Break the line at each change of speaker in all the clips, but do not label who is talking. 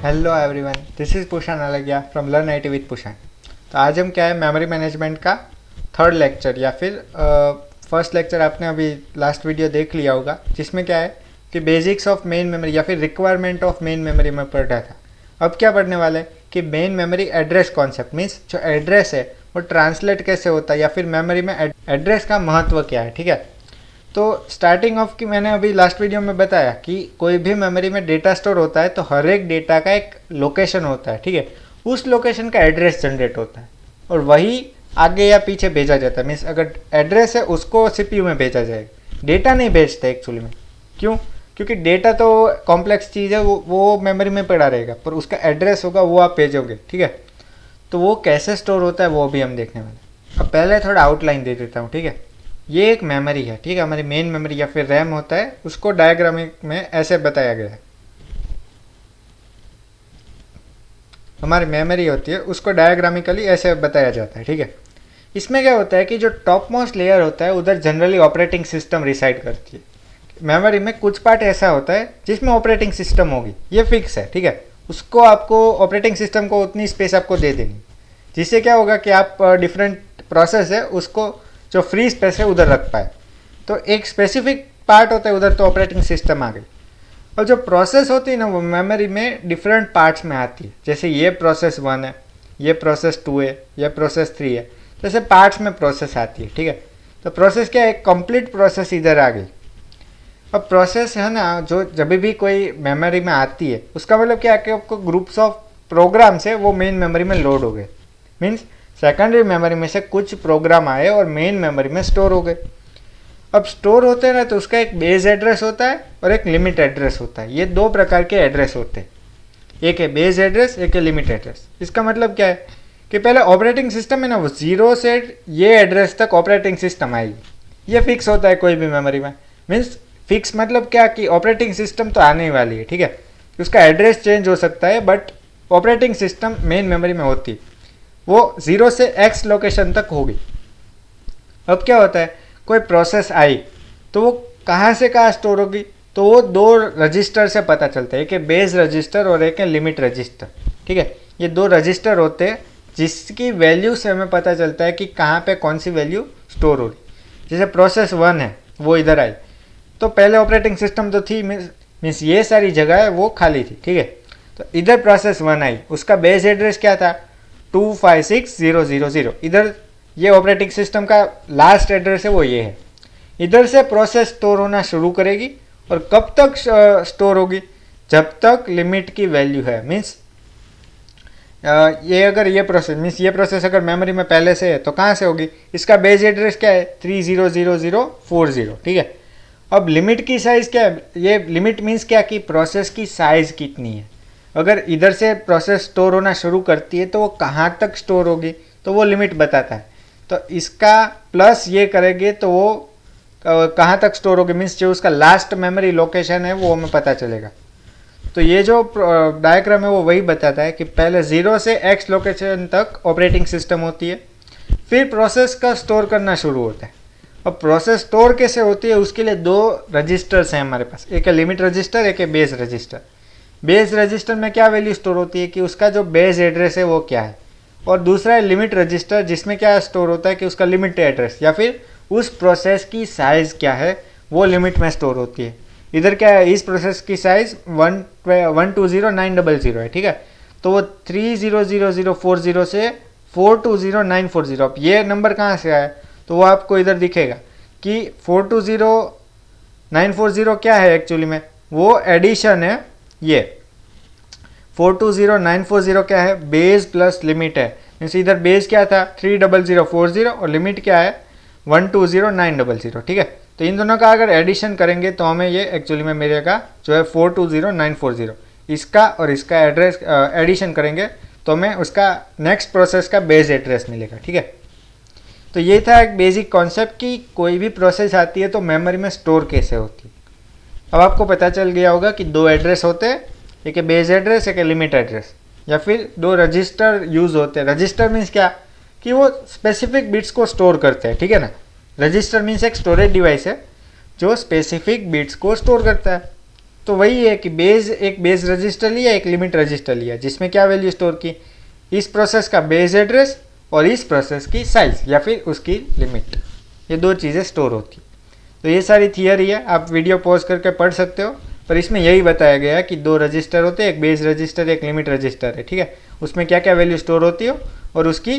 Hello everyone, this is पुषान अलगिया from learn IT with पुषान। तो आज हम क्या है मेमोरी मैनेजमेंट का थर्ड लेक्चर या फिर फर्स्ट लेक्चर आपने अभी लास्ट वीडियो देख लिया होगा, जिसमें क्या है कि बेसिक्स ऑफ मेन मेमोरी या फिर रिक्वायरमेंट ऑफ मेन मेमोरी में पढ़ रहा था। अब क्या पढ़ने वाले हैं कि main memory address concept, means जो एड्रेस है वो ट्रांसलेट कैसे होता है या फिर मेमोरी में एड्रेस का महत्व क्या है। ठीक है, तो स्टार्टिंग ऑफ की मैंने अभी लास्ट वीडियो में बताया कि कोई भी मेमोरी में डेटा स्टोर होता है तो हर एक डेटा का एक लोकेशन होता है। ठीक है, उस लोकेशन का एड्रेस जनरेट होता है और वही आगे या पीछे भेजा जाता है। मीन्स अगर एड्रेस है उसको सीपीयू में भेजा जाएगा, डेटा नहीं भेजते एक्चुअली में। क्यों? क्योंकि डेटा तो कॉम्प्लेक्स चीज़ है, वो मेमोरी में पड़ा रहेगा, पर उसका एड्रेस होगा वो आप भेजोगे। ठीक है, तो वो कैसे स्टोर होता है वो भी हम देखने वाले। अब पहले थोड़ा आउटलाइन दे देता हूँ। ठीक है, ये एक मेमोरी है। ठीक है, हमारी मेन मेमोरी या फिर रैम होता है, उसको डायग्रामिक में ऐसे बताया गया है। हमारी मेमोरी होती है उसको डायग्रामिकली ऐसे बताया जाता है। ठीक है, इसमें क्या होता है कि जो टॉप मोस्ट लेयर होता है उधर जनरली ऑपरेटिंग सिस्टम रिसाइड करती है। मेमोरी में कुछ पार्ट ऐसा होता है जिसमें ऑपरेटिंग सिस्टम होगी, ये फिक्स है। ठीक है, उसको आपको ऑपरेटिंग सिस्टम को उतनी स्पेस आपको दे देनी, जिससे क्या होगा कि आप डिफरेंट प्रोसेस है उसको जो फ्री स्पेस है उधर रख पाए। तो एक स्पेसिफिक पार्ट होता है उधर, तो ऑपरेटिंग सिस्टम आ गई। और जो प्रोसेस होती है ना वो मेमोरी में डिफरेंट पार्ट्स में आती है। जैसे ये प्रोसेस 1 है, ये प्रोसेस 2 है, ये प्रोसेस 3 है, जैसे पार्ट्स में प्रोसेस आती है। ठीक है, तो प्रोसेस क्या है, कंप्लीट प्रोसेस इधर आ गई। अब प्रोसेस है ना, जो जब भी कोई मेमोरी में आती है उसका मतलब क्या है कि आपको ग्रुप्स ऑफ प्रोग्राम्स है वो मेन मेमोरी में लोड हो गए। मीन्स सेकेंडरी मेमोरी में से कुछ प्रोग्राम आए और मेन मेमोरी में स्टोर हो गए। अब स्टोर होते हैं ना तो उसका एक बेस एड्रेस होता है और एक लिमिट एड्रेस होता है। ये दो प्रकार के एड्रेस होते हैं, एक है बेस एड्रेस, एक है लिमिट एड्रेस। इसका मतलब क्या है कि पहले ऑपरेटिंग सिस्टम है ना वो 0 से ये एड्रेस तक ऑपरेटिंग सिस्टम आएगी। ये फिक्स होता है कोई भी मेमोरी में। मीन्स फिक्स मतलब क्या कि ऑपरेटिंग सिस्टम तो आने ही वाली है। ठीक है, उसका एड्रेस चेंज हो सकता है but operating system main memory में होती है, वो 0 से X लोकेशन तक होगी। अब क्या होता है, कोई प्रोसेस आई तो वो कहाँ से कहाँ स्टोर होगी, तो वो दो रजिस्टर से पता चलता है, एक है बेस रजिस्टर और एक है लिमिट रजिस्टर। ठीक है, ये दो रजिस्टर होते हैं जिसकी वैल्यू से हमें पता चलता है कि कहाँ पे कौन सी वैल्यू स्टोर हो रही। जैसे प्रोसेस 1 है वो इधर आई तो पहले ऑपरेटिंग सिस्टम तो थी, मीन्स ये सारी जगह है वो खाली थी। ठीक है, तो इधर प्रोसेस 1 आई, उसका बेस एड्रेस क्या था 256000। इधर ये ऑपरेटिंग सिस्टम का लास्ट एड्रेस है वो ये है। इधर से प्रोसेस स्टोर होना शुरू करेगी और कब तक स्टोर होगी, जब तक लिमिट की वैल्यू है। मीन्स ये अगर ये प्रोसेस अगर मेमोरी में पहले से है तो कहाँ से होगी, इसका बेस एड्रेस क्या है 300040। ठीक है, अब लिमिट की साइज़ क्या है, ये लिमिट मीन्स क्या कि प्रोसेस की साइज़ कितनी है। अगर इधर से प्रोसेस स्टोर होना शुरू करती है तो वो कहाँ तक स्टोर होगी, तो वो लिमिट बताता है। तो इसका प्लस ये करेंगे तो वो कहाँ तक स्टोर होगी, मीन्स जो उसका लास्ट मेमोरी लोकेशन है वो हमें पता चलेगा। तो ये जो डायग्राम है वो वही बताता है कि पहले 0 से X लोकेशन तक ऑपरेटिंग सिस्टम होती है, फिर प्रोसेस का स्टोर करना शुरू होता है। अब प्रोसेस स्टोर कैसे होती है, उसके लिए दो रजिस्टर्स हैं हमारे पास, एक है लिमिट रजिस्टर, एक है बेस रजिस्टर। बेस रजिस्टर में क्या वैल्यू स्टोर होती है कि उसका जो बेस एड्रेस है वो क्या है, और दूसरा है लिमिट रजिस्टर जिसमें क्या स्टोर होता है कि उसका लिमिट एड्रेस या फिर उस प्रोसेस की साइज़ क्या है वो लिमिट में स्टोर होती है। इधर क्या है, इस प्रोसेस की साइज़ 120900 है। ठीक है, तो वो 300040 से 420940। अब ये नंबर कहाँ से आया, तो वो आपको इधर दिखेगा कि 420940 क्या है एक्चुअली में, वो एडिशन है। ये 420940 क्या है, बेस प्लस लिमिट है। मीन्स इधर बेस क्या था 30040 और लिमिट क्या है 120900। ठीक है, तो इन दोनों का अगर एडिशन करेंगे तो हमें ये एक्चुअली में मिलेगा जो है 420940। इसका और इसका एड्रेस एडिशन करेंगे तो हमें उसका नेक्स्ट प्रोसेस का बेस एड्रेस मिलेगा। ठीक है, तो ये था एक बेसिक कॉन्सेप्ट कि कोई भी प्रोसेस आती है तो मेमोरी में स्टोर कैसे होती है। अब आपको पता चल गया होगा कि दो एड्रेस होते हैं, एक है बेस एड्रेस, एक है लिमिट एड्रेस, या फिर दो रजिस्टर यूज़ होते हैं। रजिस्टर मीन्स क्या कि वो स्पेसिफिक बिट्स को स्टोर करते हैं। ठीक है ना, रजिस्टर मीन्स एक स्टोरेज डिवाइस है जो स्पेसिफिक बिट्स को स्टोर करता है। तो वही है कि एक बेस रजिस्टर लिया, एक लिमिट रजिस्टर लिया, जिसमें क्या वैल्यू स्टोर की, इस प्रोसेस का बेस एड्रेस और इस प्रोसेस की साइज या फिर उसकी लिमिट, ये दो चीज़ें स्टोर होती। तो ये सारी थियरी है, आप वीडियो पॉज करके पढ़ सकते हो, पर इसमें यही बताया गया है कि दो रजिस्टर होते हैं, एक बेस रजिस्टर एक लिमिट रजिस्टर है, ठीक है। उसमें क्या क्या वैल्यू स्टोर होती हो और उसकी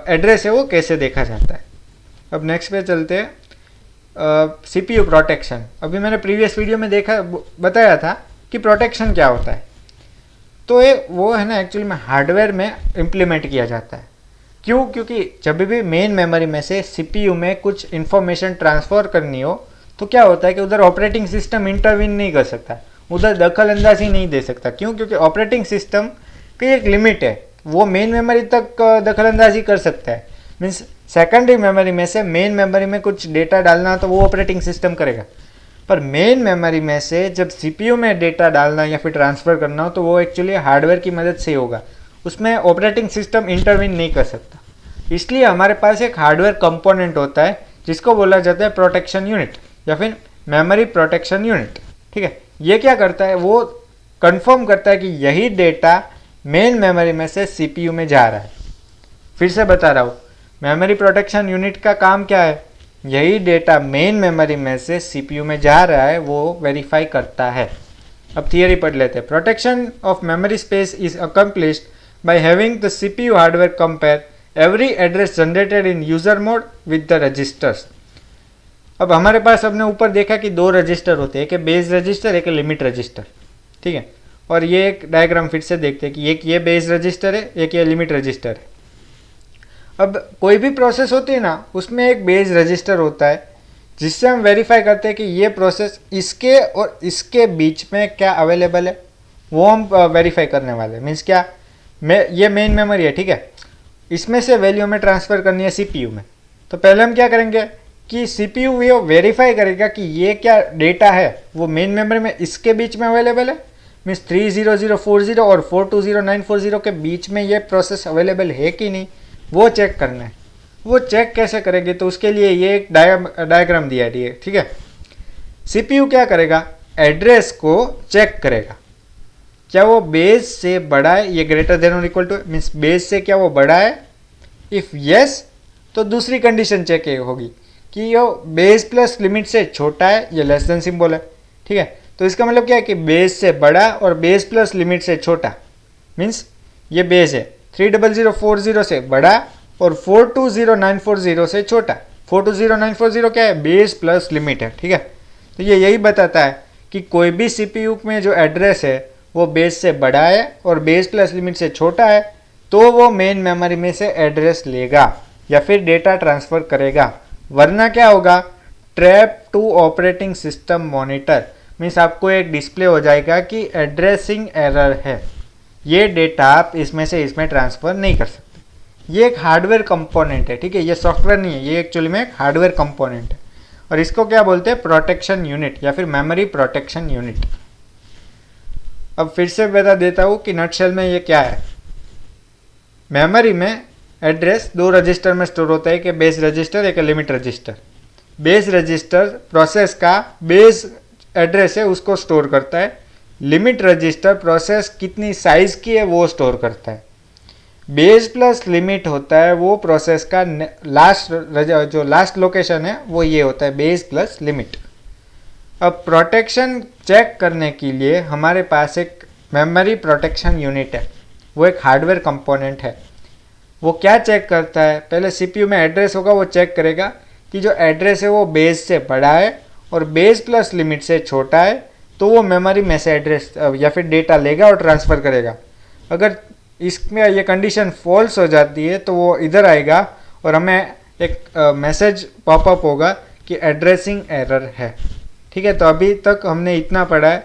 एड्रेस है वो कैसे देखा जाता है। अब नेक्स्ट पे चलते हैं, CPU प्रोटेक्शन। अभी मैंने प्रीवियस वीडियो में बताया था कि प्रोटेक्शन क्या होता है। तो ये वो है ना, एक्चुअली में हार्डवेयर में इम्प्लीमेंट किया जाता है। क्यों? क्योंकि जब भी मेन मेमोरी में से CPU में कुछ इन्फॉर्मेशन ट्रांसफ़र करनी हो तो क्या होता है कि उधर ऑपरेटिंग सिस्टम इंटरवीन नहीं कर सकता, उधर दखल अंदाजी नहीं दे सकता। क्यों? क्योंकि ऑपरेटिंग सिस्टम की एक लिमिट है, वो मेन मेमोरी तक दखल अंदाजी कर सकता है। मीन्स सेकेंडरी मेमोरी में से मेन मेमोरी में कुछ डेटा डालना तो वो ऑपरेटिंग सिस्टम करेगा, पर मेन मेमोरी में से जब CPU में डेटा डालना या फिर ट्रांसफ़र करना हो तो वो एक्चुअली हार्डवेयर की मदद से होगा, उसमें ऑपरेटिंग सिस्टम इंटरवीन नहीं कर सकता। इसलिए हमारे पास एक हार्डवेयर कंपोनेंट होता है जिसको बोला जाता है प्रोटेक्शन यूनिट या फिर मेमोरी प्रोटेक्शन यूनिट, ठीक है। ये क्या करता है, वो कंफर्म करता है कि यही डेटा मेन मेमोरी में से CPU में जा रहा है। फिर से बता रहा हूँ, मेमोरी प्रोटेक्शन यूनिट का काम क्या है, यही डेटा मेन मेमोरी में से CPU में जा रहा है वो वेरीफाई करता है। अब थियरी पढ़ लेते हैं। Protection of memory space is accomplished by having the CPU hardware compare every address generated in user mode with the registers. अब हमारे पास हमने ऊपर देखा कि दो रजिस्टर होते हैं, एक बेस रजिस्टर एक लिमिट रजिस्टर, ठीक है। और ये एक डायग्राम फिर से देखते हैं कि एक ये बेस रजिस्टर है, एक ये लिमिट रजिस्टर है। अब कोई भी प्रोसेस होती है ना, उसमें एक बेस रजिस्टर होता है जिससे हम वेरीफाई करते हैं कि ये प्रोसेस इसके और इसके बीच में क्या अवेलेबल है, वो हम वेरीफाई करने वाले हैं। मीन्स क्या, ये मेन मेमोरी है, ठीक है, इसमें से वैल्यू हमें ट्रांसफ़र करनी है CPU में। तो पहले हम क्या करेंगे कि CPU ये वेरीफाई करेगा कि ये क्या डेटा है वो मेन मेमोरी में इसके बीच में अवेलेबल है, मीन्स 30040 और 420940 के बीच में ये प्रोसेस अवेलेबल है कि नहीं, वो चेक करना है। वो चेक कैसे करेंगे, तो उसके लिए ये एक डायग्राम दिया है, ठीक है। CPU क्या करेगा, एड्रेस को चेक करेगा, क्या वो बेस से बड़ा है, ये ग्रेटर देन और इक्वल टू, मीन्स बेस से क्या वो बड़ा है। इफ़ यस तो दूसरी कंडीशन चेक होगी कि ये बेस प्लस लिमिट से छोटा है, ये लेस देन सिंबल है, ठीक है। तो इसका मतलब क्या है कि बेस से बड़ा और बेस प्लस लिमिट से छोटा, मीन्स ये बेस है 30040 से बड़ा और 420940 से छोटा। 420940 क्या है, बेस प्लस लिमिट है, ठीक है। तो ये यही बताता है कि कोई भी CPU में जो एड्रेस है वो बेस से बड़ा है और बेस प्लस लिमिट से छोटा है तो वो मेन मेमोरी में से एड्रेस लेगा या फिर डेटा ट्रांसफ़र करेगा, वरना क्या होगा, trap to operating system monitor, means आपको एक डिस्प्ले हो जाएगा कि एड्रेसिंग एरर है, ये डेटा आप इसमें से इसमें ट्रांसफ़र नहीं कर सकते। ये एक हार्डवेयर कंपोनेंट है, ठीक है, ये सॉफ्टवेयर नहीं है, ये एक्चुअली में एक हार्डवेयर कंपोनेंट है और इसको क्या बोलते हैं, प्रोटेक्शन यूनिट या फिर मेमोरी प्रोटेक्शन यूनिट। अब फिर से बता देता हूँ कि नटशेल में ये क्या है। मेमोरी में एड्रेस दो रजिस्टर में स्टोर होता है, एक बेस रजिस्टर एक limit register. Base register process का बेस एड्रेस है उसको स्टोर करता है, लिमिट रजिस्टर प्रोसेस कितनी साइज की है वो स्टोर करता है। बेस प्लस लिमिट होता है वो प्रोसेस का जो लास्ट लोकेशन है वो ये होता है बेस प्लस लिमिट। अब प्रोटेक्शन चेक करने के लिए हमारे पास एक मेमोरी प्रोटेक्शन यूनिट है, वो एक हार्डवेयर कंपोनेंट है। वो क्या चेक करता है, पहले CPU में एड्रेस होगा वो चेक करेगा कि जो एड्रेस है वो बेस से बड़ा है और बेस प्लस लिमिट से छोटा है तो वो मेमोरी में से एड्रेस या फिर डेटा लेगा और ट्रांसफ़र करेगा। अगर इसमें ये कंडीशन फॉल्स हो जाती है तो वो इधर आएगा और हमें एक मैसेज पॉपअप होगा कि एड्रेसिंग एरर है, ठीक है। तो अभी तक हमने इतना पढ़ा है।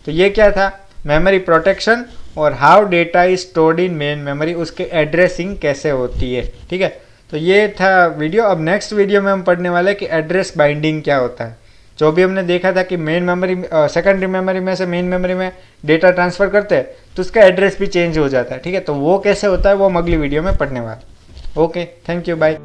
तो ये क्या था, मेमोरी प्रोटेक्शन और how data is stored in main memory, उसके एड्रेसिंग कैसे होती है, ठीक है। तो ये था वीडियो। अब नेक्स्ट वीडियो में हम पढ़ने वाले हैं कि एड्रेस बाइंडिंग क्या होता है। जो भी हमने देखा था कि मेन मेमोरी सेकेंडरी मेमोरी में से मेन मेमोरी में डेटा ट्रांसफ़र करते हैं तो उसका एड्रेस भी चेंज हो जाता है, ठीक है। तो वो कैसे होता है वो हम अगली वीडियो में पढ़ने वाले। Okay, thank you, bye.